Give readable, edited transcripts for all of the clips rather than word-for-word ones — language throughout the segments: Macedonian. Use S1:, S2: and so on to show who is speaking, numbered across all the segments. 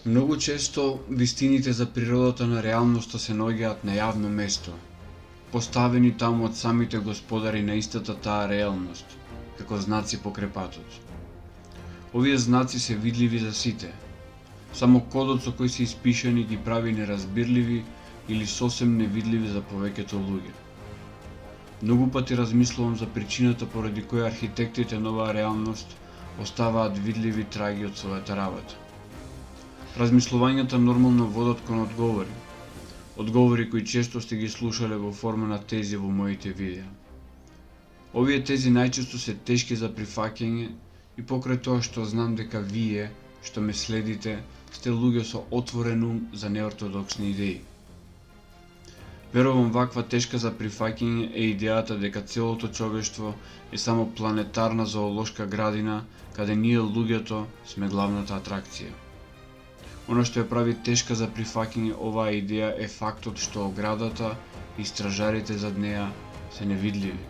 S1: Многу често вистините за природата на реалноста се наоѓаат на јавно место, поставени таму од самите господари на истата таа реалност, како знаци покрај патот. Овие знаци се видливи за сите, само кодот со кој се испишани ги прави неразбирливи или сосем невидливи за повеќето луѓе. Многу пати размислувам за причината поради која архитектите на оваа реалност оставаат видливи траги од својата работа. Размислувањата нормално водат кон одговори кои често сте ги слушале во форма на тези во моите видеа. Овие тези најчесто се тешки за прифаќање и покрај тоа што знам дека вие, што ме следите, сте луѓе со отворен ум за неортодоксни идеи. Верувам ваква тешка за прифаќање е идејата дека целото човештво е само планетарна зоолошка градина каде ние луѓето сме главната атракција. Оно што ја прави тешка за прифаќање оваа идеја е фактот што оградата и стражарите зад неа се невидливи.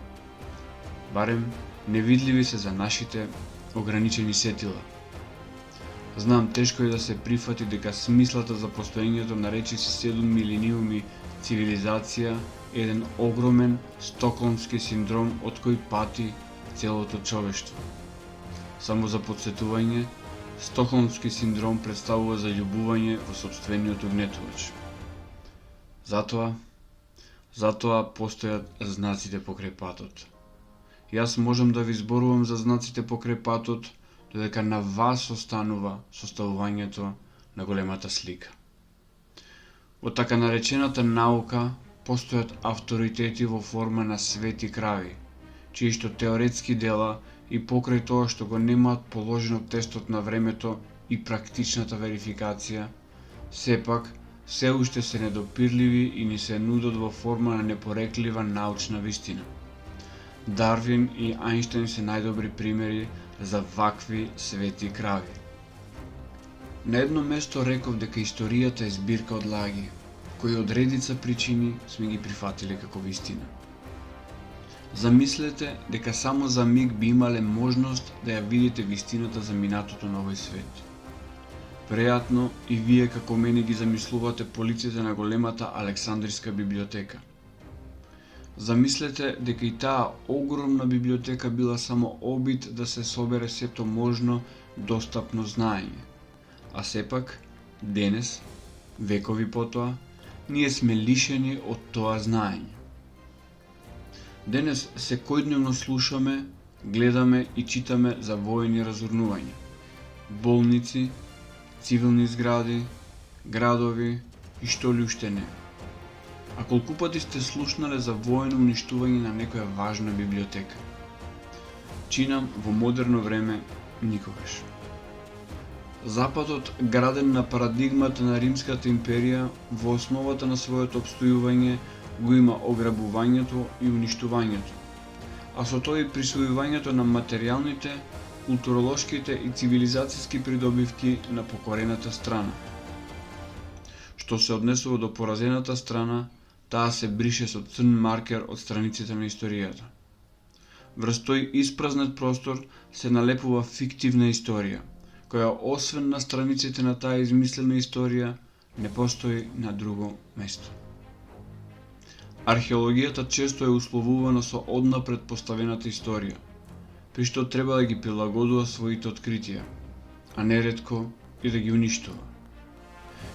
S1: Барем, невидливи се за нашите ограничени сетила. Знам, тешко е да се прифати дека смислата за постоењето на речиси 7 милениуми цивилизација е еден огромен стокхолмски синдром од кој пати целото човештво. Само за потсетување, стокхолмски синдром представува заљубување во сопствениот угнетувач. Затоа постојат знаците покрај патот. Јас можам да ви зборувам за знаците покрај патот, додека на вас останува составувањето на големата слика. Во така наречената наука постојат авторитети во форма на свети крави, чии што теоретски дела и покрај тоа што го немаат положено тестот на времето и практичната верификација, сепак се уште се недопирливи и ни се нудат во форма на непореклива научна вистина. Дарвин и Ајнштајн се најдобри примери за вакви свети крави. На едно место реков дека историјата е збирка од лаги, кои од редица причини сме ги прифатиле како вистина. Замислете дека само за миг би имале можност да ја видите вистината за минатото на овој свет. Веројатно и вие како мене ги замислувате полиците на големата Александриска библиотека. Замислете дека и таа огромна библиотека била само обид да се собере сето можно достапно знаење. А сепак, денес, векови потоа, ние сме лишени од тоа знаење. Денес секојдневно слушаме, гледаме и читаме за воени разурнувања, болници, цивилни згради, градови и што ли уште не. А колку пати сте слушнале за воено уништување на некоја важна библиотека? Чинам во модерно време никогаш. Западот, граден на парадигмата на Римската империја, во основата на своето обстојување го има ограбувањето и уништувањето, а со тоа и присвојувањето на материјалните, културолошките и цивилизацијски придобивки на покорената страна. Што се однесува до поразената страна, таа се брише со црн маркер од страниците на историјата. Врз тој испразнет простор се налепува фиктивна историја, која освен на страниците на таа измислена историја, не постои на друго место. Археологијата често е условувана со однапред поставената историја, при што треба да ги прилагодува своите откритија, а неретко и да ги уништува.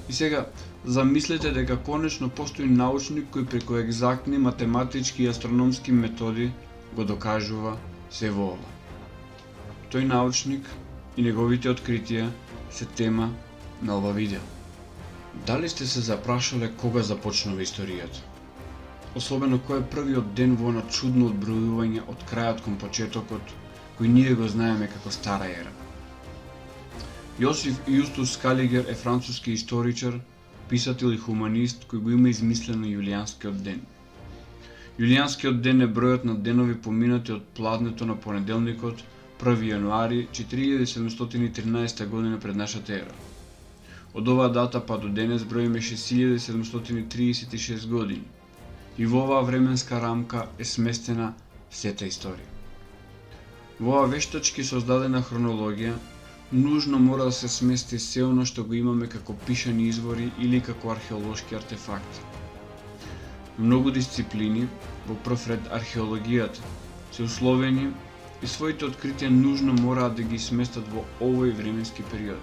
S1: И сега, замислете дека конечно постои научник кој преку екзактни математички и астрономски методи го докажува се во ова. Тој научник и неговите откритија се тема на ова видео. Дали сте се запрашале кога започнува историјата? Особено кој е првиот ден во она чудно одбројување од крајот кон почетокот, кој ние го знаеме како Стара ера. Јосиф Јустус Скалигер е француски историчар, писател и хуманист кој го има измислено Јулијанскиот ден. Јулијанскиот ден е бројот на денови поминати од пладнето на понеделникот 1 јануари 4713 година пред нашата ера. Од оваа дата па до денес броиме 6736 години. И во оваа временска рамка е сместена сета историја. Во оваа вештачки создадена хронологија, нужно мора да се смести се оно што го имаме како пишани извори или како археолошки артефакти. Многу дисциплини, во прв ред археологијата, се условени и своите откритија нужно мораат да ги сместат во овој временски период.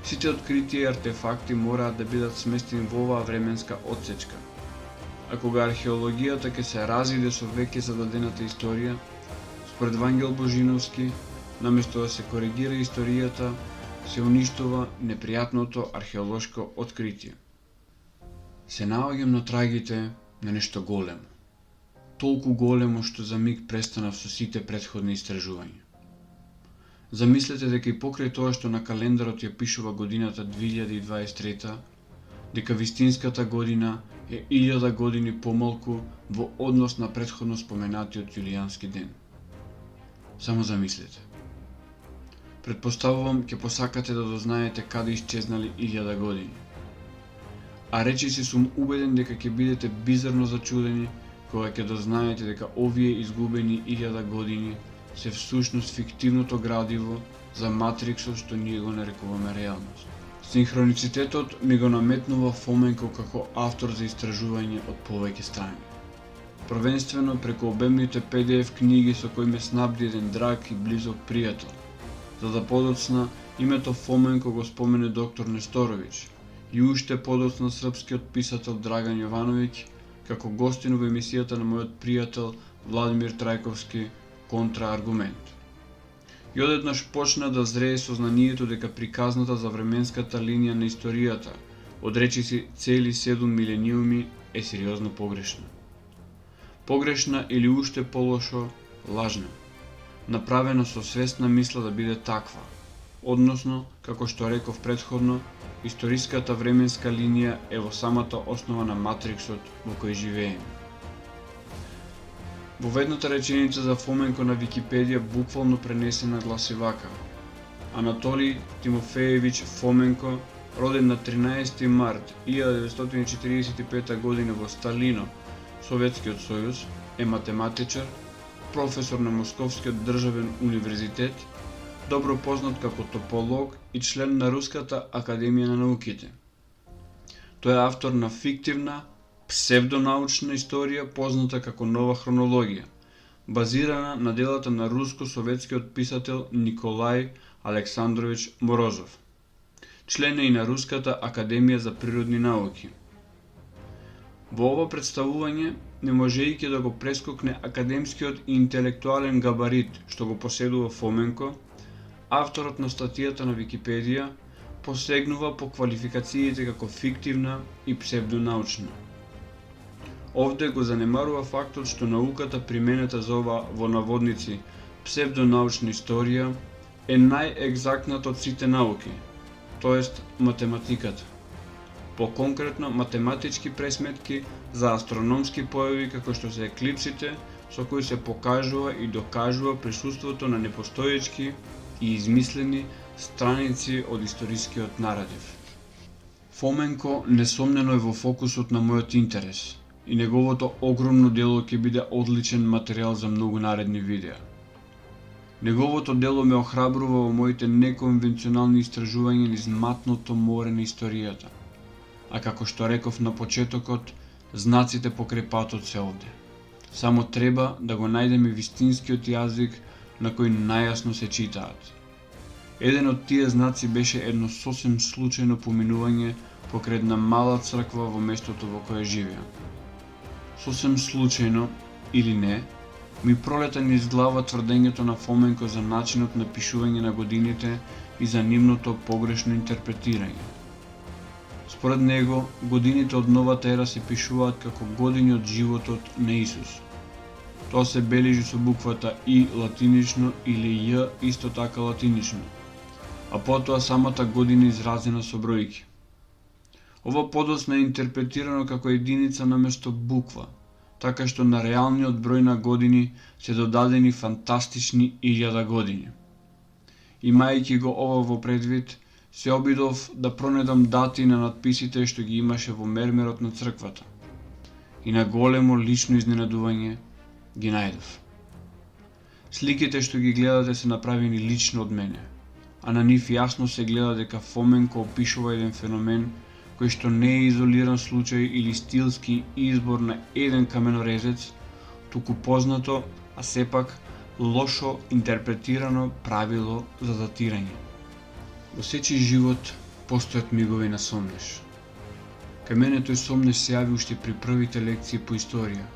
S1: Сите откритија и артефакти мораат да бидат сместени во оваа временска отсечка. А кога археологијата ќе се разиде со веќе зададената историја, според Вангел Божиновски, наместо да се коригира историјата, се уништува непријатното археолошко откритие. Се наоѓам на трагите на нешто големо. Толку големо што за миг престанав со сите претходни истражувања. Замислете дека и покрај тоа што на календарот ја пишува годината 2023, дека вистинската година е 1000 години помалку во однос на претходно споменатиот јулијански ден. Само замислете. Предпоставувам ќе посакате да дознаете каде исчезнали 1000 години. А речиси сум убеден дека ќе бидете бизарно зачудени кога ќе дознаете дека овие изгубени 1000 години се всушност фиктивното градиво за матриксот што ние го нарекуваме реалност. Синхроницитетот ми го наметнува Фоменко како автор за истражување од повеќе страни. Првенствено преку обемните PDF книги со кои ме снабди еден драг и близок пријател. За да подоцна, името Фоменко го спомене доктор Несторовиќ и уште подоцна српскиот писател Драган Јовановиќ како гостин во емисијата на мојот пријател Владимир Трајковски Контрааргумент. И одеднаш почна да зрее сознанието дека приказната за временската линија на историјата, од речиси цели 7 милениуми, е сериозно погрешна. Погрешна или уште полошо, лажна, направена со свесна мисла да биде таква, односно, како што реков претходно, историската временска линија е во самата основа на матриксот во кој живееме. Во ведната реченица за Фоменко на Википедија буквално пренесена гласи вака: Анатолий Тимофеевич Фоменко, роден на 13 март 1945 година во Сталино, Советскиот сојуз, е математичар, професор на Московскиот државен универзитет, добро познат како тополог и член на Руската академија на науките. Тој е автор на фиктивна, псевдонаучна историја позната како нова хронологија, базирана на делата на руско-советскиот писател Николај Александрович Морозов. Член е и на Руската академија за природни науки. Во ова представување, не можејќи да го прескокне академскиот и интелектуален габарит што го поседува Фоменко, авторот на статијата на Википедија посегнува по квалификациите како фиктивна и псевдонаучна. Овде го занемарува фактот што науката применета за ова во наводници псевдонаучна историја е најегзактната од сите науки, тоест математиката. По-конкретно математички пресметки за астрономски појави како што се еклипсите, со кои се покажува и докажува присуството на непостоечки и измислени страници од историскиот наратив. Фоменко несомнено е во фокусот на мојот интерес и неговото огромно дело ќе биде одличен материјал за многу наредни видеа. Неговото дело ме охрабрува во моите неконвенционални истражувања низ матното море на историјата. А како што реков на почетокот, знаците покрај патот се овде. Само треба да го најдеме вистинскиот јазик на кој најасно се читаат. Еден од тие знаци беше едно сосем случајно поминување покрај една мала црква во местото во кое живеам. Сосем случајно, или не, ми пролета низ глава тврдењето на Фоменко за начинот на пишување на годините и за нивното погрешно интерпретирање. Според него, годините од новата ера се пишуваат како години од животот на Исус. Тоа се бележи со буквата И латинично или Ј исто така латинично, а потоа самата година изразена со бројки. Ова подоцна е интерпретирано како единица наместо буква, така што на реалниот број на години се додадени фантастични 1000 години. Имајќи го ова во предвид, се обидов да пронедам дати на надписите што ги имаше во мермерот на црквата. И на големо лично изненадување ги најдов. Сликите што ги гледате се направени лично од мене, а на нив јасно се гледа дека Фоменко опишува еден феномен кој што не е изолиран случај или стилски избор на еден каменорезец, туку познато, а сепак лошо интерпретирано правило за датирање. Во сечи живот постојат мигови на сомнеш. Кај мене тој сомнеш се јави уште при првите лекции по историја,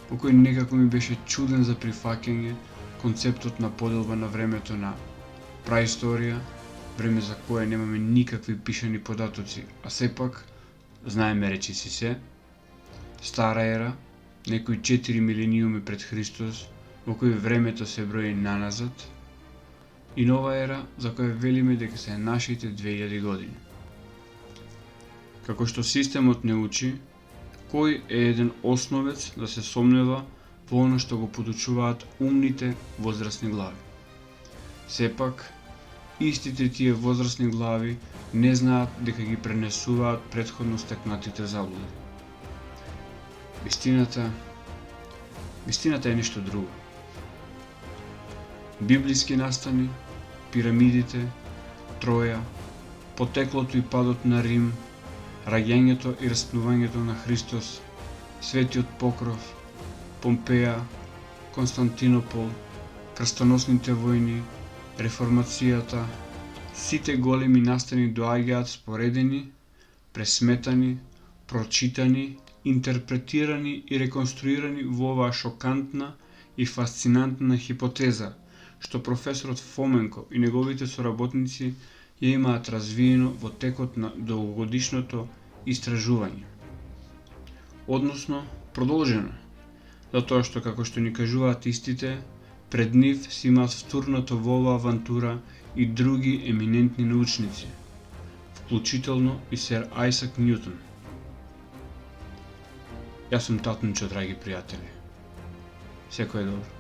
S1: по кој некако ми беше чуден за прифаќање концептот на поделба на времето на праисторија, време за кое немаме никакви пишани податоци, а сепак знаеме речиси се, стара ера, некои 4 милениуми пред Христос, во кој времето се брои наназад, и нова ера за која велиме дека се нашите 2000 години. Како што системот не учи, кој е еден основец да се сомнева во оно што го подучуваат умните возрастни глави. Сепак, истите тие возрастни глави не знаат дека ги пренесуваат претходно стекнатите заблуди. Вистината е нешто друго. Библиски настани, пирамидите, Троја, потеклото и падот на Рим, раѓањето и распнувањето на Христос, Светиот покров, Помпеја, Константинопол, крстоносните војни, реформацијата, сите големи настани доаѓаат споредени, пресметани, прочитани, интерпретирани и реконструирани во оваа шокантна и фасцинантна хипотеза, што професорот Фоменко и неговите соработници ја имаат развиено во текот на долгогодишното истражување. Односно, продолжено, затоа што, како што ни кажуваат истите, пред нив си имаат втурнато во оваа авантура и други еминентни научници, вклучително и сер Ајсак Њутон. Јас сум Татунчо, драги пријатели. Секој е добро.